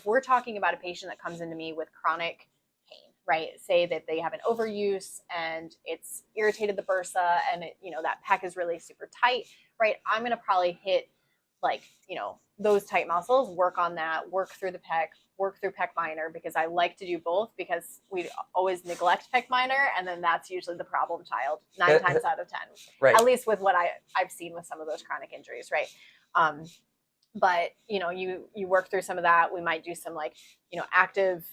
if we're talking about a patient that comes into me with chronic pain, right? Say that they have an overuse and it's irritated the bursa and it, that pec is really super tight, right? I'm going to probably hit like, those tight muscles, work on that, work through the pec, work through pec minor, because I like to do both, because we always neglect pec minor, and then that's usually the problem child 9 times out of 10, right. At least with what I've seen with some of those chronic injuries, right? But you work through some of that. We might do some like active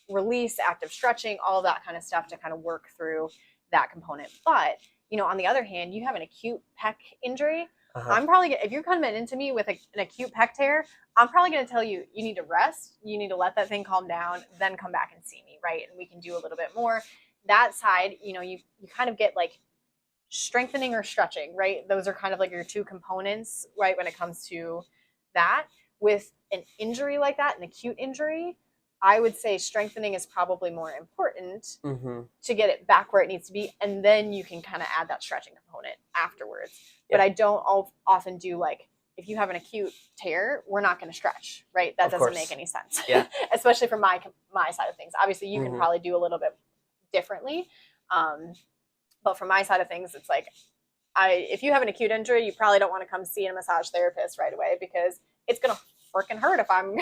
release, active stretching, all of that kind of stuff to kind of work through that component. But on the other hand, you have an acute pec injury. I'm probably, if you're coming into me with an acute pec tear, I'm probably going to tell you, you need to rest, you need to let that thing calm down, then come back and see me, right? And we can do a little bit more. That side, you kind of get like strengthening or stretching, right? Those are kind of like your two components, right? When it comes to that. With an injury like that, an acute injury, I would say strengthening is probably more important to get it back where it needs to be. And then you can kind of add that stretching component afterwards. Yeah. But I don't often do like, if you have an acute tear, we're not going to stretch, right? That doesn't make any sense. Yeah. Especially from my side of things. Obviously, you can probably do a little bit differently. But from my side of things, it's like, if you have an acute injury, you probably don't want to come see a massage therapist right away, because it's going to freaking hurt if I'm